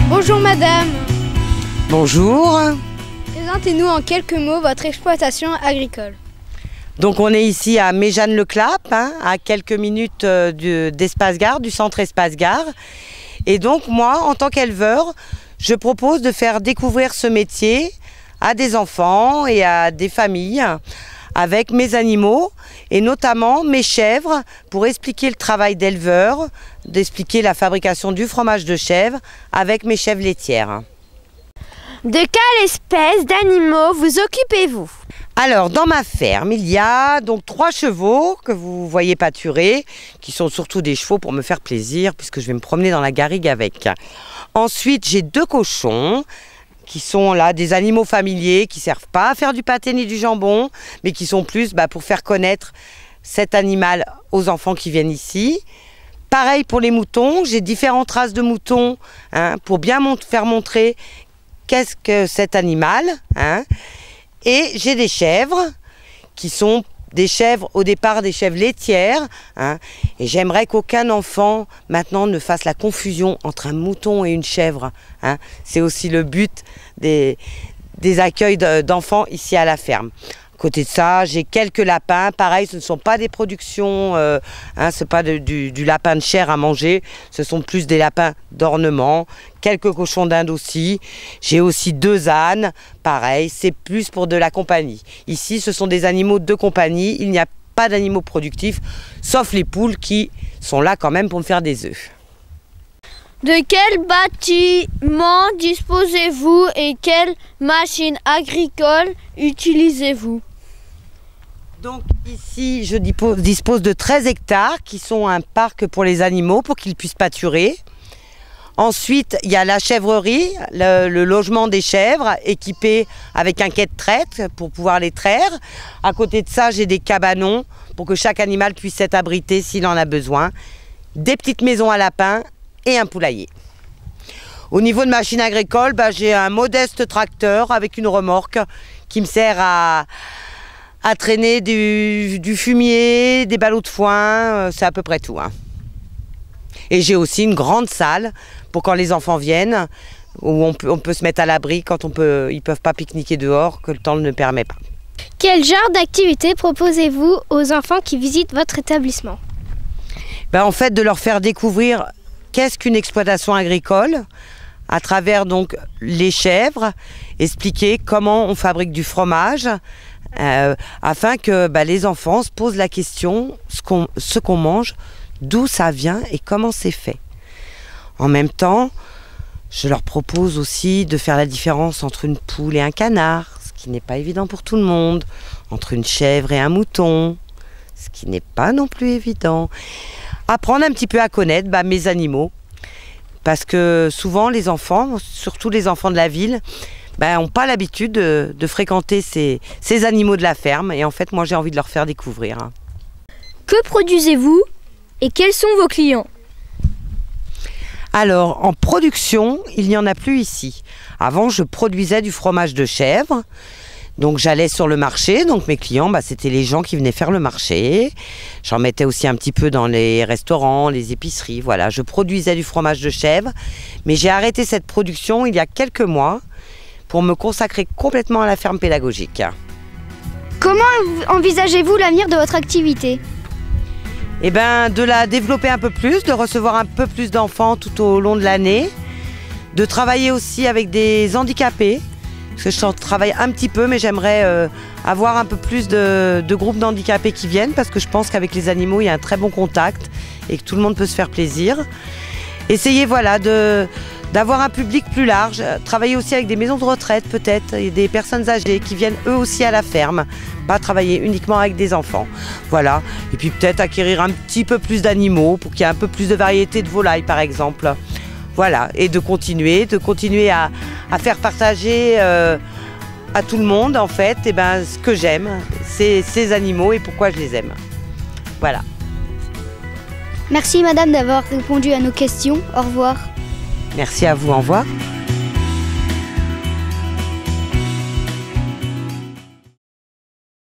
Bonjour madame. Bonjour. Présentez-nous en quelques mots votre exploitation agricole. Donc on est ici à Méjeanne-le-Clap, à quelques minutes d'Espace Gare, du centre Espace Gare. Et donc moi, en tant qu'éleveur, je propose de faire découvrir ce métier à des enfants et à des familles avec mes animaux et notamment mes chèvres pour expliquer le travail d'éleveur, d'expliquer la fabrication du fromage de chèvre avec mes chèvres laitières. De quelle espèce d'animaux vous occupez-vous? Alors, dans ma ferme, il y a donc 3 chevaux que vous voyez pâturer, qui sont surtout des chevaux pour me faire plaisir, puisque je vais me promener dans la garrigue avec. Ensuite, j'ai 2 cochons, qui sont là des animaux familiers, qui ne servent pas à faire du pâté ni du jambon, mais qui sont plus pour faire connaître cet animal aux enfants qui viennent ici. Pareil pour les moutons, j'ai différentes races de moutons pour bien faire montrer qu'est-ce que cet animal. Et j'ai des chèvres qui sont des chèvres, au départ des chèvres laitières. Et j'aimerais qu'aucun enfant maintenant ne fasse la confusion entre un mouton et une chèvre. C'est aussi le but des accueils d'enfants ici à la ferme. À côté de ça, j'ai quelques lapins. Pareil, ce ne sont pas des productions, ce n'est pas du lapin de chair à manger. Ce sont plus des lapins d'ornement. Quelques cochons d'Inde aussi. J'ai aussi 2 ânes. Pareil, c'est plus pour de la compagnie. Ici, ce sont des animaux de compagnie. Il n'y a pas d'animaux productifs, sauf les poules qui sont là quand même pour me faire des œufs. De quel bâtiment disposez-vous et quelles machines agricoles utilisez-vous? Donc ici, je dispose de 13 hectares qui sont un parc pour les animaux pour qu'ils puissent pâturer. Ensuite, il y a la chèvrerie, le logement des chèvres équipé avec un quai de traite pour pouvoir les traire. À côté de ça, j'ai des cabanons pour que chaque animal puisse être abrité s'il en a besoin. Des petites maisons à lapins et un poulailler. Au niveau de machines agricoles, j'ai un modeste tracteur avec une remorque qui me sert à traîner du fumier, des ballots de foin, c'est à peu près tout. Et j'ai aussi une grande salle pour quand les enfants viennent, où on peut se mettre à l'abri quand ils ne peuvent pas pique-niquer dehors, que le temps ne le permet pas. Quel genre d'activité proposez-vous aux enfants qui visitent votre établissement? En fait, de leur faire découvrir qu'est-ce qu'une exploitation agricole, à travers donc les chèvres, expliquer comment on fabrique du fromage, afin que les enfants se posent la question, ce qu'on mange, d'où ça vient et comment c'est fait. En même temps, je leur propose aussi de faire la différence entre une poule et un canard, ce qui n'est pas évident pour tout le monde, entre une chèvre et un mouton, ce qui n'est pas non plus évident. Apprendre un petit peu à connaître mes animaux, parce que souvent les enfants, surtout les enfants de la ville, n'ont pas l'habitude de fréquenter ces animaux de la ferme, et en fait moi j'ai envie de leur faire découvrir. Que produisez-vous et quels sont vos clients? Alors en production, il n'y en a plus ici. Avant je produisais du fromage de chèvre. Donc j'allais sur le marché, donc mes clients, c'était les gens qui venaient faire le marché. J'en mettais aussi un petit peu dans les restaurants, les épiceries, voilà. Je produisais du fromage de chèvre, mais j'ai arrêté cette production il y a quelques mois pour me consacrer complètement à la ferme pédagogique. Comment envisagez-vous l'avenir de votre activité? De la développer un peu plus, de recevoir un peu plus d'enfants tout au long de l'année, de travailler aussi avec des handicapés. Parce que je travaille un petit peu, mais j'aimerais avoir un peu plus de groupes d'handicapés qui viennent, parce que je pense qu'avec les animaux, il y a un très bon contact et que tout le monde peut se faire plaisir. Essayer de d'avoir un public plus large, travailler aussi avec des maisons de retraite peut-être, et des personnes âgées qui viennent eux aussi à la ferme, pas travailler uniquement avec des enfants. Voilà, et puis peut-être acquérir un petit peu plus d'animaux pour qu'il y ait un peu plus de variété de volailles par exemple. Voilà, et de continuer à faire partager à tout le monde en fait ce que j'aime, c'est ces animaux et pourquoi je les aime. Voilà. Merci madame d'avoir répondu à nos questions. Au revoir. Merci à vous, au revoir.